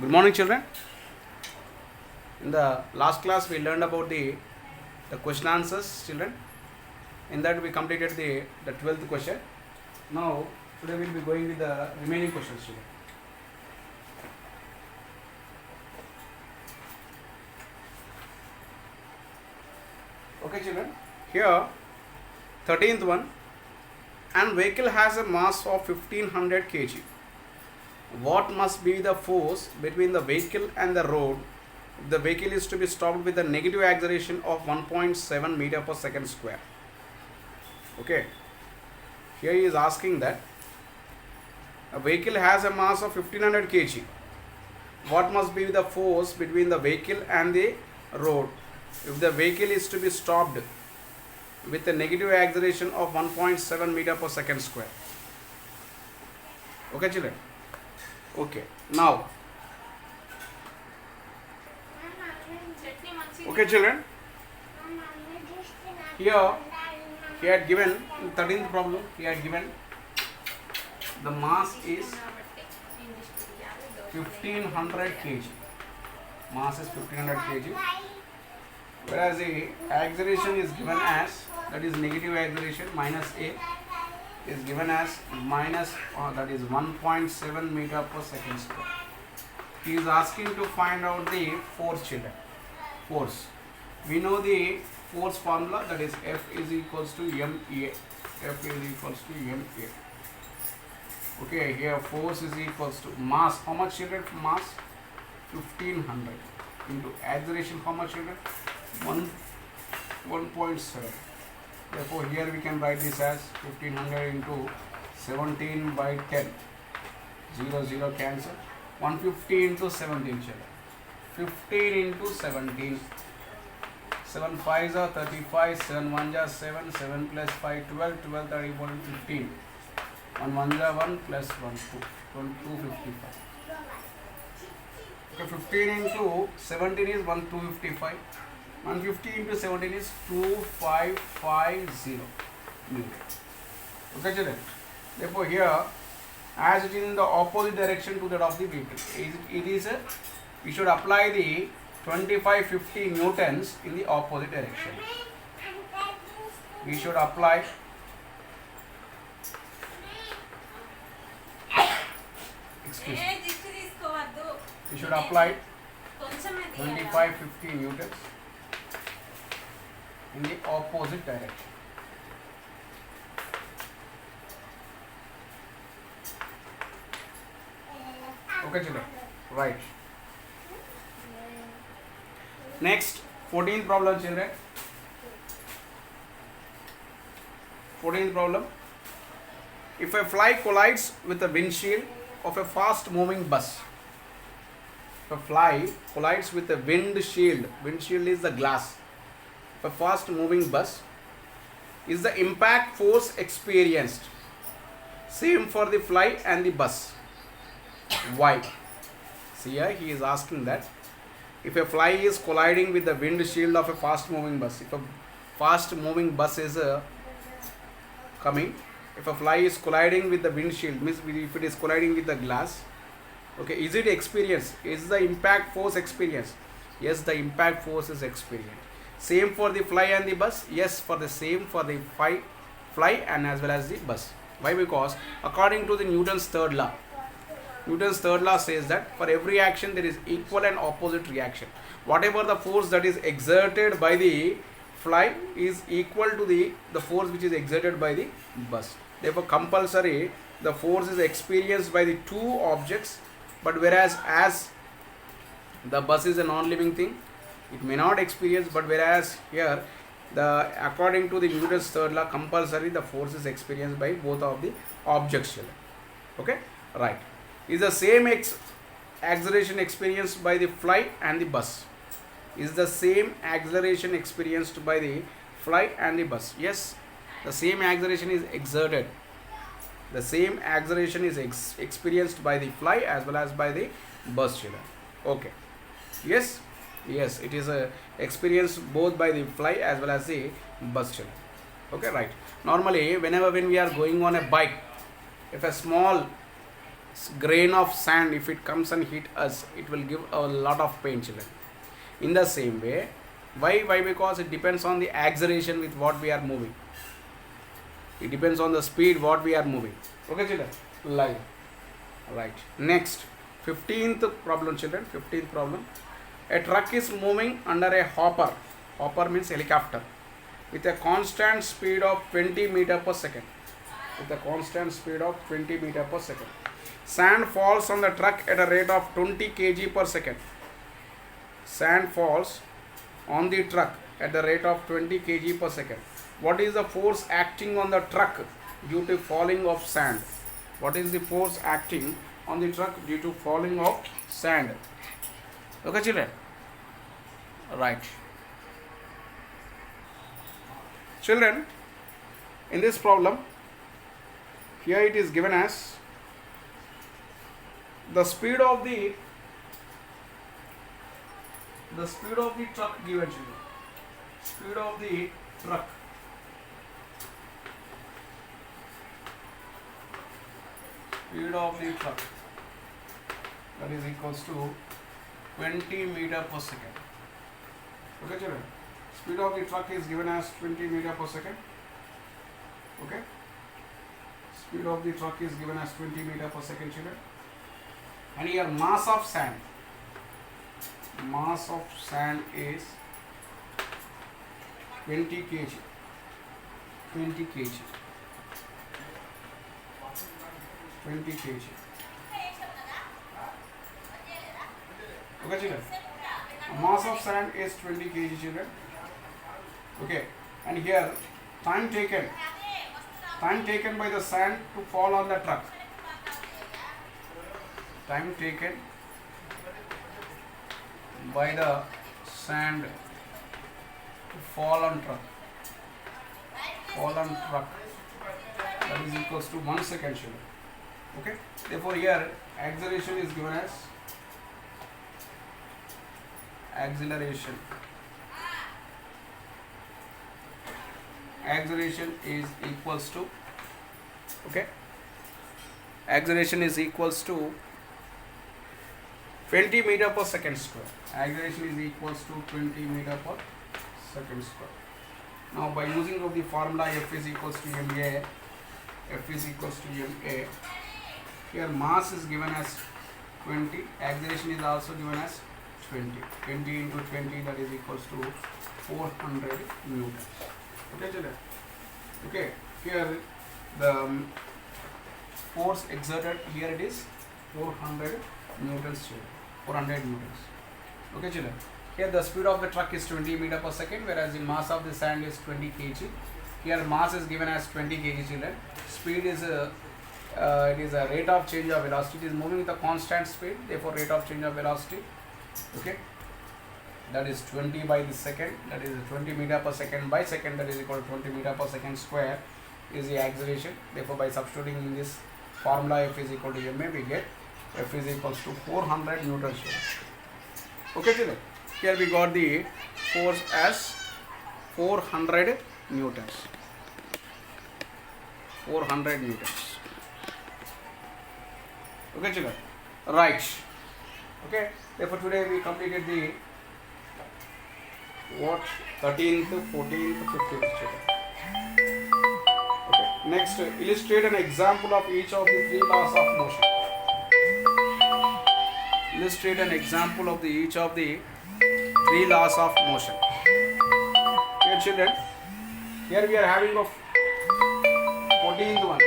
Good morning, children. In the last class, we learned about the question answers, children. In that, we completed the 12th question. Now, today we'll be going with the remaining questions, children. Okay, children. Here, 13th one. An vehicle has a mass of 1500 kg. What must be the force between the vehicle and the road if the vehicle is to be stopped with a negative acceleration of 1.7 meter per second square? Okay, here he is asking that a vehicle has a mass of 1500 kg. What must be the force between the vehicle and the road if the vehicle is to be stopped with a negative acceleration of 1.7 meter per second square? Okay, children. Okay, now, okay, children, here he had given in 13th problem, he had given the mass is 1500 kg. Mass is 1500 kg, whereas the acceleration is given as, that is negative acceleration minus a, is given as minus that is 1.7 meter per second square. He is asking to find out the force, children. Force. We know the force formula, that is F is equals to ma. F is equals to ma. Okay, here force is equals to mass. How much, children? Mass 1500 into acceleration. How much, children? 1.7. Therefore, here we can write this as 1500 into 17 by 10. 0, 0 cancel. 150 into 17, children. 15 into 17. 7 5s are 35, 7 1s are 7, 7 plus 5, 12, 12, 31, 15. 1 1s are 1 plus 1, 255. Okay, 15 into 17 is 1255. 150 into 17 is 2550 Newton. Okay, children. Therefore, here, as it is in the opposite direction to that of the vehicle, we should apply the 2550 newtons in the opposite direction. We should apply excuse me. We should apply 2550 newtons in the opposite direction. Okay, children. Right. Next, 14th problem, children. 14th problem. If a fly collides with the windshield of a fast moving bus. If a fly collides with the windshield is the glass, a fast moving bus, is the impact force experienced same for the fly and the bus? Why? See, here he is asking that if a fly is colliding with the windshield of a fast moving bus, if a fast moving bus is coming, if a fly is colliding with the windshield, means if it is colliding with the glass, okay, is it experienced? Is the impact force experienced? Yes, the impact force is experienced. Same for the fly and the bus? Yes, for the same for the fly and as well as the bus. Why? Because according to the Newton's third law, Newton's third law says that for every action there is equal and opposite reaction. Whatever the force that is exerted by the fly is equal to the force which is exerted by the bus. Therefore, compulsory the force is experienced by the two objects, but whereas as the bus is a non-living thing, it may not experience, but whereas here according to the Newton's third law, compulsory the force is experienced by both of the objects. Okay, right. Is the same acceleration experienced by the fly and the bus? Is the same acceleration experienced by the fly and the bus? Yes, the same acceleration is exerted. The same acceleration is experienced by the fly as well as by the bus, children. Okay. Yes, yes, it is experienced both by the fly as well as the bus, children. Okay, right. Normally, when we are going on a bike, if a small grain of sand, if it comes and hit us, it will give a lot of pain, children. In the same way, why? Because it depends on the acceleration with what we are moving. It depends on the speed what we are moving. Okay, children? Live. Right. Next, 15th problem, children. 15th problem. A truck is moving under a hopper. Hopper means helicopter. With a constant speed of 20 meter per second. With a constant speed of 20 meter per second. Sand falls on the truck at a rate of 20 kg per second. Sand falls on the truck at the rate of 20 kg per second. What is the force acting on the truck due to falling of sand? What is the force acting on the truck due to falling of sand? Okay, children? Right. Children, in this problem, here it is given as the speed of the truck given, children. Speed of the truck. Speed of the truck, that is equals to 20 meter per second. Okay, children? Speed of the truck is given as 20 meter per second. Okay? Speed of the truck is given as 20 meter per second, children. And here mass of sand. Mass of sand is 20 kg. 20 kg. 20 kg. Okay, children? Mass of sand is 20 kg, children. Okay, and here time taken by the sand to fall on the truck. Time taken by the sand to fall on truck. Fall on truck. That is equals to 1 second, children. Okay. Therefore, here acceleration is given as acceleration. Acceleration is equals to, okay, acceleration is equals to 20 meter per second square. Acceleration is equals to 20 meter per second square. Now, by using of the formula F is equals to ma, F is equals to ma. Here mass is given as 20. Acceleration is also given as 20. 20 into 20, that is equals to 400 newtons. Okay, children? Okay, here the force exerted, here it is 400 newtons, children. 400 newtons. Okay, children? Here the speed of the truck is 20 meter per second, whereas the mass of the sand is 20 kg. Here mass is given as 20 kg, children. Speed is it is a rate of change of velocity. It is moving with a constant speed, therefore rate of change of velocity. Okay, that is 20 by the second, that is 20 meter per second by second, that is equal to 20 meter per second square is the acceleration. Therefore, by substituting in this formula F is equal to ma, we get F is equals to 400 newtons. Okay, children? Here we got the force as 400 newtons. 400 newtons. Okay, children? Right. Okay. Therefore, today we completed the 13th, 14th, 15th children. Okay. Next, illustrate an example of each of the 3 laws of motion. Illustrate an example of each of the 3 laws of motion. Here, children, here we are having of 14th one.